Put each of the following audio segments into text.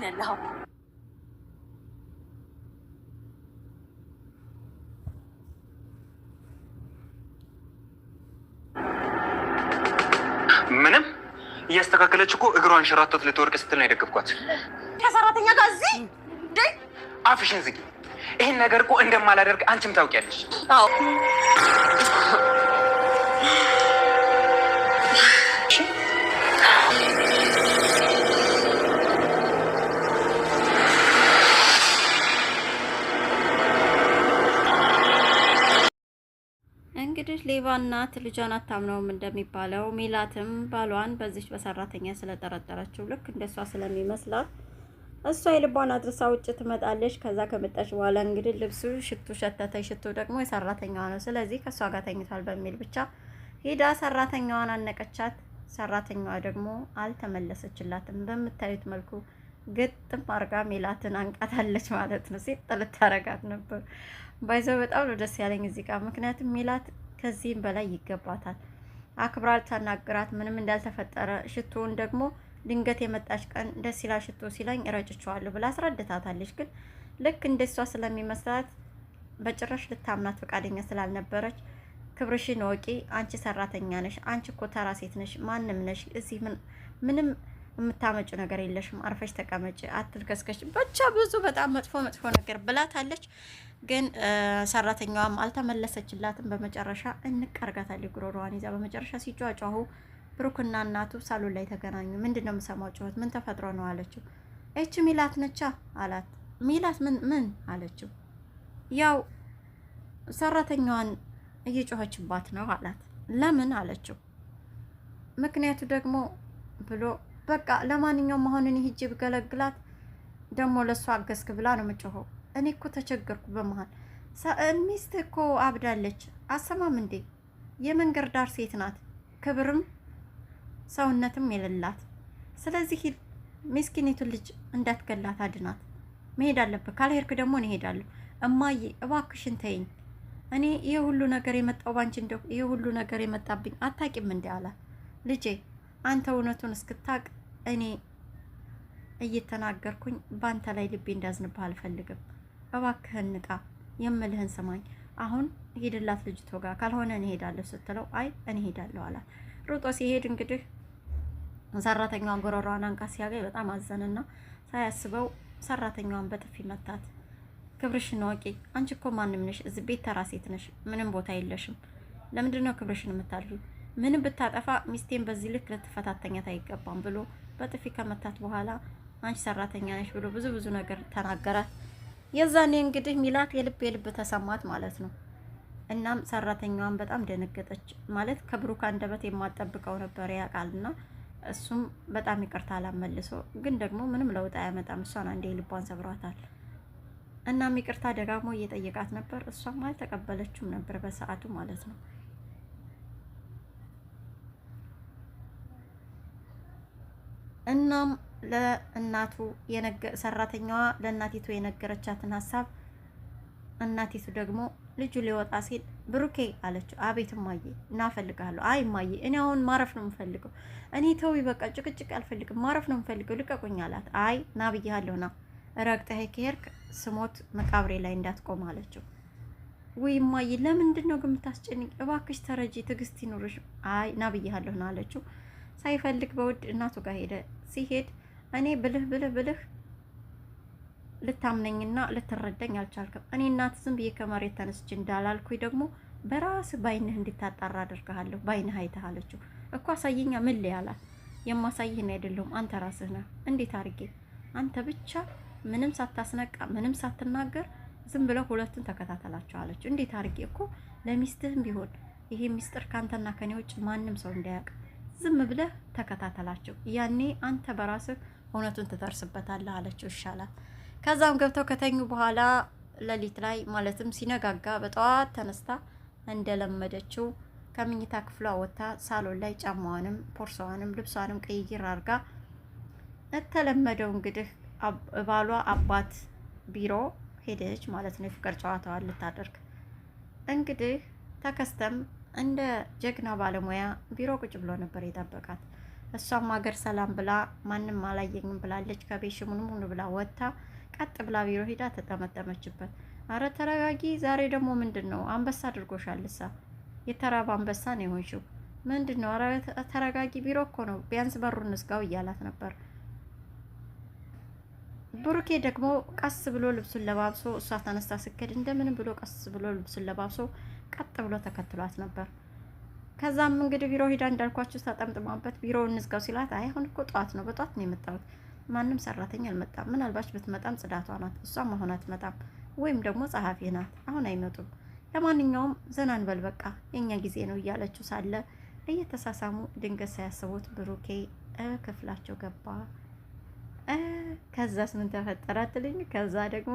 ነው ያለኸው? ምንም እያስተካከለች እኮ እግሯን ሽራቶት ልትወርቅ ስትል ነው የደገፍኳት። ከሰራተኛ ጋር እዚህ አፍሽን ዝጊ። ይህን ነገር እኮ እንደማላደርግ አንቺም ታውቂያለሽ። አዎ እንግዲህ ሌባ እናት ልጇን አታምነውም እንደሚባለው ሜላትም ባሏን በዚች በሰራተኛ ስለጠረጠረችው ልክ እንደሷ ስለሚመስላት እሷ የልቧን አድርሳ ውጭ ትመጣለች። ከዛ ከመጣች በኋላ እንግዲህ ልብሱ ሽቱ ሸተተኝ፣ ሽቱ ደግሞ የሰራተኛዋ ነው፣ ስለዚህ ከእሷ ጋር ተኝቷል በሚል ብቻ ሄዳ ሰራተኛዋን አነቀቻት። ሰራተኛዋ ደግሞ አልተመለሰችላትም። በምታዩት መልኩ ግጥም አርጋ ሜላትን አንቃታለች ማለት ነው። ሴት ልታረጋት ነበር። ባይዘው በጣም ነው ደስ ያለኝ እዚህ ጋር፣ ምክንያቱም ሜላት ከዚህም በላይ ይገባታል። አክብራ ልታናግራት ምንም እንዳልተፈጠረ፣ ሽቶውን ደግሞ ድንገት የመጣች ቀን ደስ ይላል ሽቶ ሲለኝ እረጭቸዋለሁ ብላ አስረድታታለች። ግን ልክ እንደሷ ስለሚመስላት በጭራሽ ልታምናት ፈቃደኛ ስላልነበረች ክብርሽን ወቂ፣ አንቺ ሰራተኛ ነሽ፣ አንቺ እኮ ተራ ሴት ነሽ፣ ማንም ነሽ፣ እዚህ ምንም የምታመጭ ነገር የለሽም፣ አርፈሽ ተቀመጭ፣ አትልከስከሽ፣ ብቻ ብዙ በጣም መጥፎ ነገር ብላታለች። ግን ሰራተኛዋም አልተመለሰችላትም። በመጨረሻ እንቀርጋታለች ጉሮሮዋን ይዛ። በመጨረሻ ሲጫጫሁ ብሩክና እናቱ ሳሎን ላይ ተገናኙ። ምንድን ነው የምሰማው ጩኸት? ምን ተፈጥሮ ነው አለችው። እቺ ሚላት ነቻ አላት። ሚላት ምን አለችው? ያው ሰራተኛዋን እየጮኸችባት ነው አላት። ለምን አለችው። ምክንያቱ ደግሞ ብሎ በቃ ለማንኛውም አሁን እኔ ሂጄ ብገለግላት ደግሞ ለእሷ አገዝክ ብላ ነው የምጮኸው። እኔ እኮ ተቸገርኩ በመሀል ሚስት እኮ አብዳለች። አሰማም እንዴ? የመንገድ ዳር ሴት ናት፣ ክብርም ሰውነትም የሌላት። ስለዚህ ምስኪኒቱን ልጅ እንዳትገላት አድናት። መሄድ አለብህ፣ ካልሄድክ ደግሞ እኔ እሄዳለሁ። እማዬ እባክሽን ተይኝ፣ እኔ ይሄ ሁሉ ነገር የመጣው ባንቺ እንደው ይሄ ሁሉ ነገር የመጣብኝ አታቂም እንዴ አላት። ልጄ አንተ እውነቱን እስክታቅ እኔ እየተናገርኩኝ ባንተ ላይ ልቤ እንዳዝንብህ አልፈልግም። እባክህን ንቃ፣ የምልህን ስማኝ። አሁን ሄድላት ልጅቷ ጋር፣ ካልሆነ እኔ ሄዳለሁ ስትለው አይ እኔ ሄዳለሁ አላት። ሩጦ ሲሄድ እንግዲህ ሰራተኛዋን ጎረሯን አንቃ ሲያገኝ በጣም አዘንና ሳያስበው ሰራተኛዋን በጥፊ መታት። ክብርሽን ወቂ፣ አንቺ እኮ ማንም ነሽ፣ እዚህ ቤት ተራ ሴት ነሽ፣ ምንም ቦታ የለሽም። ለምንድን ነው ክብርሽን የምታልፊው? ምንም ብታጠፋ ሚስቴን በዚህ ልክ ልትፈታተኛት አይገባም ብሎ በጥፊ ከመታት በኋላ አንቺ ሰራተኛ ነሽ ብሎ ብዙ ነገር ተናገራት። የዛኔ እንግዲህ ሚላት የልብ ተሰማት ማለት ነው። እናም ሰራተኛዋን በጣም ደነገጠች። ማለት ከብሩክ አንደበት የማጠብቀው ነበር ያውቃልና እሱም በጣም ይቅርታ አላመልሶ፣ ግን ደግሞ ምንም ለውጥ አያመጣም። እሷን አንዴ ልቧን ሰብሯታል። እናም ይቅርታ ደጋግሞ እየጠየቃት ነበር። እሷም አልተቀበለችም ነበር በሰዓቱ ማለት ነው። እናም ለእናቱ ሰራተኛዋ ለእናቲቱ የነገረቻትን ሀሳብ እናቲቱ ደግሞ ልጁ ሊወጣ ሲል ብሩኬ አለችው። አቤት እማዬ፣ እናፈልጋለሁ። አይ እማዬ፣ እኔ አሁን ማረፍ ነው የምፈልገው። እኔ ተውይ በቃ ጭቅጭቅ አልፈልግም፣ ማረፍ ነው የምፈልገው፣ ልቀቁኝ አላት። አይ ና ብያለሁ፣ ና ረግጠህ ከሄድክ ስሞት መቃብሬ ላይ እንዳትቆም አለችው። ውይ እማዬ፣ ለምንድን ነው ግን የምታስጨንቅ? እባክሽ ተረጂ፣ ትዕግስት ይኑርሽ። አይ ና ብያለሁ ና አለችው። ሳይፈልግ በውድ እናቱ ጋር ሄደ። ሲሄድ እኔ ብልህ ልታምነኝና ልትረዳኝ አልቻልክም። እኔ እናት ዝም ብዬ ከመሬት ተነስቼ እንዳላልኩኝ ደግሞ በራስ ባይንህ እንድታጣራ አደርግሃለሁ፣ ባይንህ አይተህ አለችው። እኮ አሳየኛ። ምን ልያላት? የማሳይህን አይደለሁም አንተ ራስህ ነህ። እንዴት አድርጌ? አንተ ብቻ ምንም ሳታስነቃ ምንም ሳትናገር ዝም ብለው ሁለቱን ተከታተላቸው አለችው። እንዴት አድርጌ? እኮ ለሚስትህም ቢሆን ይሄ ሚስጥር ካንተና ከኔ ውጭ ማንም ሰው እንዳያውቅ ዝም ብለህ ተከታተላቸው፣ ያኔ አንተ በራስህ እውነቱን ትደርስበታለህ አለችው። ይሻላል። ከዛም ገብተው ከተኙ በኋላ ሌሊት ላይ ማለትም ሲነጋጋ በጠዋት ተነስታ እንደለመደችው ከምኝታ ክፍሏ ወጥታ ሳሎን ላይ ጫማዋንም ፖርሳዋንም ልብሷንም ቀይር አርጋ የተለመደው እንግዲህ ባሏ አባት ቢሮ ሄደች ማለት ነው። የፍቅር ጨዋታዋን ልታደርግ እንግዲህ ተከስተም እንደ ጀግና ባለሙያ ቢሮ ቁጭ ብሎ ነበር የጠበቃት። እሷም ሀገር ሰላም ብላ ማንም አላየኝም ብላለች። ከቤት ሽሙን ብላ ወጥታ ቀጥ ብላ ቢሮ ሄዳ ተጠመጠመችበት። አረ ተረጋጊ፣ ዛሬ ደግሞ ምንድን ነው? አንበሳ አድርጎሻል። እሳ የተራበ አንበሳ ነው የሆንሽው። ምንድን ነው? አረ ተረጋጊ፣ ቢሮ እኮ ነው፣ ቢያንስ በሩን እንዝጋው እያላት ነበር። ብሩኬ ደግሞ ቀስ ብሎ ልብሱን ለባብሶ እሷ ተነስታ ስከድ እንደምንም ብሎ ቀስ ብሎ ልብሱን ለባብሶ ቀጥ ብሎ ተከትሏት ነበር። ከዛም እንግዲህ ቢሮ ሂዳ እንዳልኳችሁ ተጠምጥማበት ቢሮውን እንዝጋው ሲላት አይ አሁን እኮ ጠዋት ነው፣ በጠዋት ነው የመጣሁት፣ ማንም ሰራተኛ አልመጣም፣ ምናልባች ብትመጣም ጽዳቷ ናት፣ እሷም አሁን አትመጣም፣ ወይም ደግሞ ጸሐፊ ናት፣ አሁን አይመጡም፣ ለማንኛውም ዘና እንበል በቃ የኛ ጊዜ ነው እያለችው ሳለ እየተሳሳሙ ድንገት ሳያስቡት ብሩኬ ክፍላቸው ገባ። ከዛስ ምን ተፈጠረ አትልኝ? ከዛ ደግሞ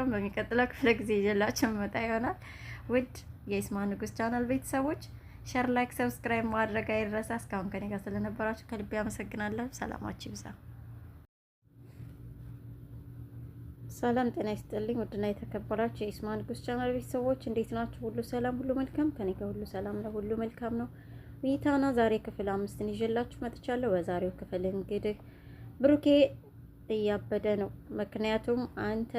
በሚቀጥለው ክፍለ ጊዜ ይዤላችሁ መጣ ይሆናል። ውድ የይስማ ንጉስ ቻናል ቤተሰቦች ሼር፣ ላይክ፣ ሰብስክራይብ ማድረግ አይረሳ። እስካሁን ከኔ ጋር ስለነበራችሁ ከልቤ አመሰግናለሁ። ሰላማችሁ ይብዛ። ሰላም ጤና ይስጥልኝ። ውድና የተከበራችሁ የይስማ ንጉስ ቻናል ቤተሰቦች እንዴት ናችሁ? ሁሉ ሰላም፣ ሁሉ መልካም። ከኔ ጋር ሁሉ ሰላም ነው፣ ሁሉ መልካም ነው። ዊታና ዛሬ ክፍል 5 ይዤላችሁ መጥቻለሁ። በዛሬው ክፍል እንግዲህ ብሩኬ እያበደ ነው። ምክንያቱም አንተ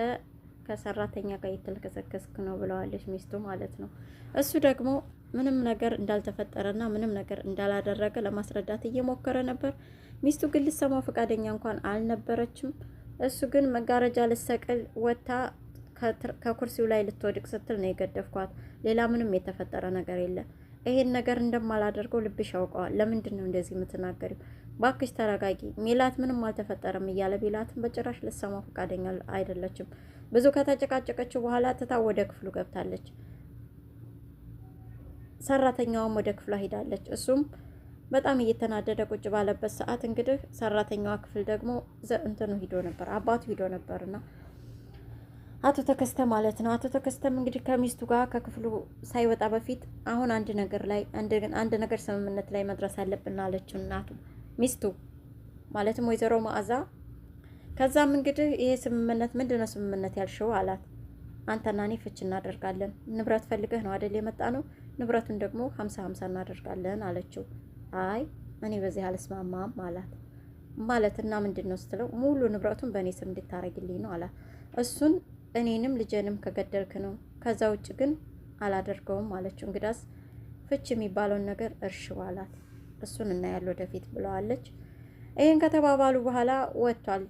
ከሰራተኛ ጋር እየተልከሰከስክ ነው ብለዋለች ሚስቱ ማለት ነው። እሱ ደግሞ ምንም ነገር እንዳልተፈጠረና ምንም ነገር እንዳላደረገ ለማስረዳት እየሞከረ ነበር። ሚስቱ ግን ልትሰማው ፈቃደኛ እንኳን አልነበረችም። እሱ ግን መጋረጃ ልትሰቅል ወታ ከኩርሲው ላይ ልትወድቅ ስትል ነው የገደፍኳት፣ ሌላ ምንም የተፈጠረ ነገር የለም፣ ይሄን ነገር እንደማላደርገው ልብሽ ያውቀዋል፣ ለምንድን ነው እንደዚህ የምትናገሪው? ባክሽ ተረጋጊ፣ ሜላት ምንም አልተፈጠረም እያለ ቢላትም በጭራሽ ልትሰማው ፈቃደኛ አይደለችም። ብዙ ከተጨቃጨቀችው በኋላ ትታ ወደ ክፍሉ ገብታለች። ሰራተኛዋም ወደ ክፍሏ ሄዳለች። እሱም በጣም እየተናደደ ቁጭ ባለበት ሰዓት እንግዲህ ሰራተኛዋ ክፍል ደግሞ እንትኑ ሂዶ ነበር፣ አባቱ ሂዶ ነበርና አቶ ተከስተ ማለት ነው። አቶ ተከስተም እንግዲህ ከሚስቱ ጋር ከክፍሉ ሳይወጣ በፊት አሁን አንድ ነገር ስምምነት ላይ መድረስ አለብን አለችው እናቱ ሚስቱ ማለትም ወይዘሮ መዓዛ። ከዛም እንግዲህ ይሄ ስምምነት ምንድነው ስምምነት ያልሽው አላት። አንተና እኔ ፍች እናደርጋለን፣ ንብረት ፈልገህ ነው አይደል የመጣ ነው፣ ንብረቱን ደግሞ 50-50 እናደርጋለን አለችው። አይ እኔ በዚህ አልስማማም አላት። ማለትና ምንድነው ስትለው ሙሉ ንብረቱን በእኔ ስም እንድታረግልኝ ነው አላት። እሱን እኔንም ልጄንም ከገደልክ ነው፣ ከዛ ውጭ ግን አላደርገውም አለችው። እንግዳስ ፍች የሚባለውን ነገር እርሽው አላት። እሱን እናያለን ወደፊት ብለዋለች። ይሄን ከተባባሉ በኋላ ወጥቷል።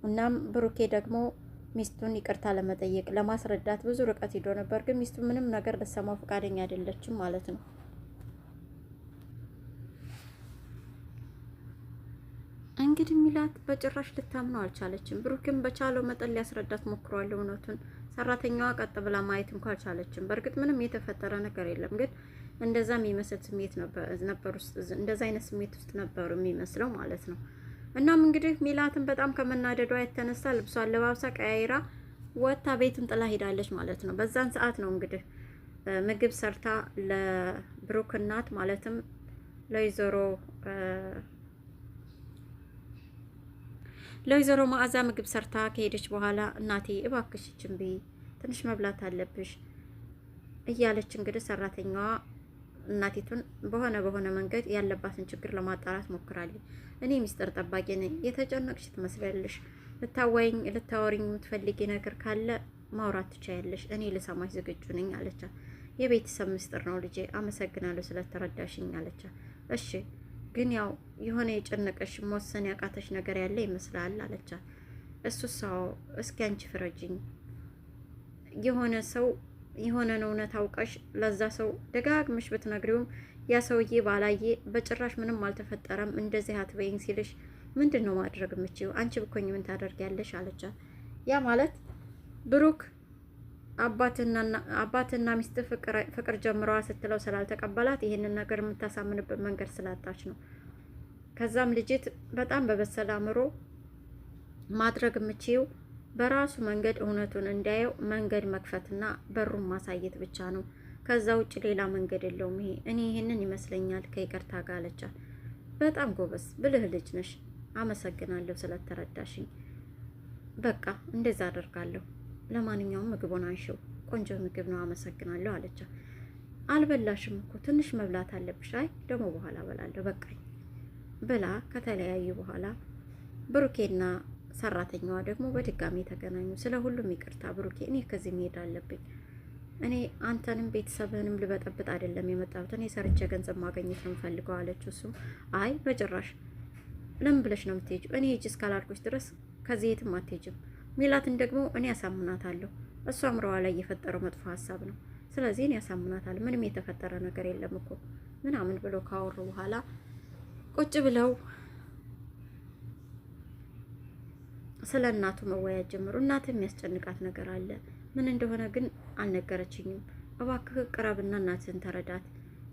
እናም ብሩኬ ደግሞ ሚስቱን ይቅርታ ለመጠየቅ ለማስረዳት ብዙ ርቀት ሄዶ ነበር፣ ግን ሚስቱ ምንም ነገር ልትሰማው ፈቃደኛ አይደለችም ማለት ነው። እንግዲህ ሚላት በጭራሽ ልታምነው አልቻለችም። ብሩክም በቻለው መጠን ሊያስረዳት ሞክሯል እውነቱን። ሰራተኛዋ ቀጥ ብላ ማየት እንኳን አልቻለችም። በእርግጥ ምንም የተፈጠረ ነገር የለም፣ ግን እንደዛ የሚመስል ስሜት ነበር ውስጥ እንደዛ አይነት ስሜት ውስጥ ነበሩ የሚመስለው ማለት ነው። እናም እንግዲህ ሚላትን በጣም ከመናደዷ የተነሳ ልብሷን ለባብሳ ቀያይራ ወታ ቤቱን ጥላ ሄዳለች ማለት ነው። በዛን ሰዓት ነው እንግዲህ ምግብ ሰርታ ለብሩክ እናት ማለትም ለወይዘሮ መዓዛ ምግብ ሰርታ ከሄደች በኋላ እናቴ እባክሽ ይችን ብይ፣ ትንሽ መብላት አለብሽ እያለች እንግዲህ ሰራተኛዋ እናቲቱን በሆነ መንገድ ያለባትን ችግር ለማጣራት ሞክራለች። እኔ ሚስጥር ጠባቂ ነኝ፣ የተጨነቅሽ ትመስላለሽ፣ ልታወሪኝ የምትፈልጊ ነገር ካለ ማውራት ትችያለሽ፣ እኔ ልሰማሽ ዝግጁ ነኝ አለቻት። የቤተሰብ ምስጢር ነው ልጄ፣ አመሰግናለሁ ስለተረዳሽኝ አለቻት። እሺ ግን ያው የሆነ የጨነቀሽ መወሰን ያቃተሽ ነገር ያለ ይመስላል አለቻት። እሱ ሰው እስኪ አንቺ ፍረጅኝ፣ የሆነን እውነት አውቀሽ ለዛ ሰው ደጋግመሽ ብትነግሪውም ያ ሰውዬ ባላየ በጭራሽ ምንም አልተፈጠረም እንደዚህ አትበይኝ ሲልሽ ምንድን ነው ማድረግ የምችው? አንቺ ብኮኝ ምን ታደርጊያለሽ አለቻት። ያ ማለት ብሩክ አባትና ሚስት ፍቅር ጀምረዋ ስትለው ስላልተቀበላት ይሄንን ነገር የምታሳምንበት መንገድ ስላጣች ነው። ከዛም ልጅት በጣም በበሰለ አእምሮ ማድረግ የምችው በራሱ መንገድ እውነቱን እንዲያየው መንገድ መክፈትና በሩን ማሳየት ብቻ ነው። ከዛ ውጭ ሌላ መንገድ የለውም። እኔ ይሄንን ይመስለኛል ከይቅርታ ጋር አለቻት። በጣም ጎበዝ ብልህ ልጅ ነሽ፣ አመሰግናለሁ ስለተረዳሽኝ። በቃ እንደዛ አደርጋለሁ። ለማንኛውም ምግቡን አንሺው፣ ቆንጆ ምግብ ነው፣ አመሰግናለሁ አለቻት። አልበላሽም እኮ ትንሽ መብላት አለብሽ። አይ ደግሞ በኋላ እበላለሁ፣ በቃኝ ብላ ከተለያዩ በኋላ ብሩኬና ሰራተኛዋ ደግሞ በድጋሚ ተገናኙ። ስለ ሁሉም ይቅርታ ብሩኬ፣ እኔ ከዚህ መሄድ አለብኝ። እኔ አንተንም ቤተሰብህንም ልበጠብጥ አይደለም የመጣሁት፣ እኔ ሰርቼ ገንዘብ ማግኘት ነው የምፈልገው አለችው። እሱም አይ በጭራሽ፣ ለምን ብለሽ ነው የምትሄጂው? እኔ ሂጂ እስካላልኩሽ ድረስ ከዚህ የትም አትሄጂም። ሚላትን ደግሞ እኔ ያሳምናታለሁ። እሷ አምሮዋ ላይ የፈጠረው መጥፎ ሀሳብ ነው። ስለዚህ እኔ ያሳምናታለሁ። ምንም የተፈጠረ ነገር የለም እኮ ምናምን ብሎ ካወሩ በኋላ ቁጭ ብለው ስለ እናቱ መወያየት ጀመሩ። እናት የሚያስጨንቃት ነገር አለ፣ ምን እንደሆነ ግን አልነገረችኝም። እባክህ ቅረብና እናትህን ተረዳት፣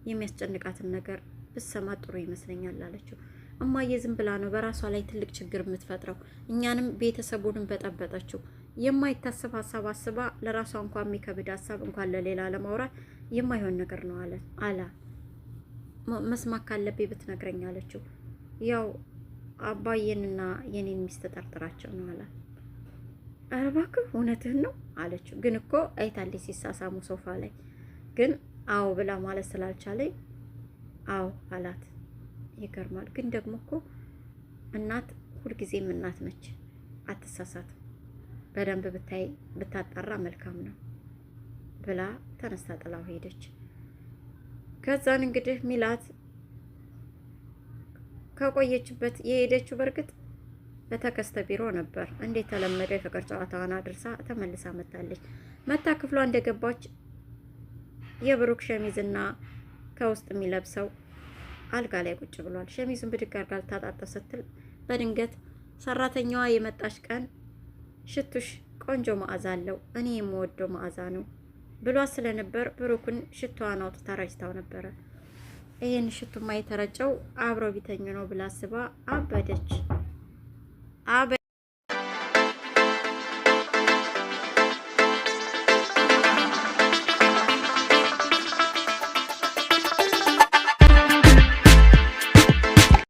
የሚያስጨንቃትን ነገር ብሰማ ጥሩ ይመስለኛል አለችው። እማዬ ዝም ብላ ነው በራሷ ላይ ትልቅ ችግር የምትፈጥረው፣ እኛንም ቤተሰቡንም በጠበጠችው። የማይታሰብ ሀሳብ አስባ ለራሷ እንኳን የሚከብድ ሀሳብ እንኳን ለሌላ ለማውራት የማይሆን ነገር ነው አለ። መስማት ካለብኝ ብትነግረኝ አለችው። ያው አባዬንና የኔን ሚስት ጠርጥራቸው ነው አለ። ኧረ እባክህ እውነትህን ነው አለችው። ግን እኮ አይታለች ሲሳሳሙ ሶፋ ላይ። ግን አዎ ብላ ማለት ስላልቻለኝ አዎ አላት። ይገርማል። ግን ደግሞ እኮ እናት ሁልጊዜም እናት ነች፣ አትሳሳትም። በደንብ ብታጣራ መልካም ነው ብላ ተነስታ ጥላው ሄደች። ከዛን እንግዲህ ሚላት ከቆየችበት የሄደችው በርግጥ በተከስተ ቢሮ ነበር። እንዴት ተለመደው የፍቅር ጨዋታዋን አድርሳ ተመልሳ መጣለች። መታ ክፍሏ እንደገባች የብሩክ ሸሚዝና ከውስጥ የሚለብሰው አልጋ ላይ ቁጭ ብሏል። ሸሚዙን ብድግ አድርጋ ልታጣጣው ስትል በድንገት ሰራተኛዋ የመጣች ቀን ሽቱሽ ቆንጆ መዓዛ አለው፣ እኔ የምወደው መዓዛ ነው ብሏት ስለነበር ብሩክን ሽቷን አውጥታ ረጭታው ነበረ። ይህን ሽቱማ የተረጨው አብረው ቢተኙ ነው ብላ አስባ አበደች።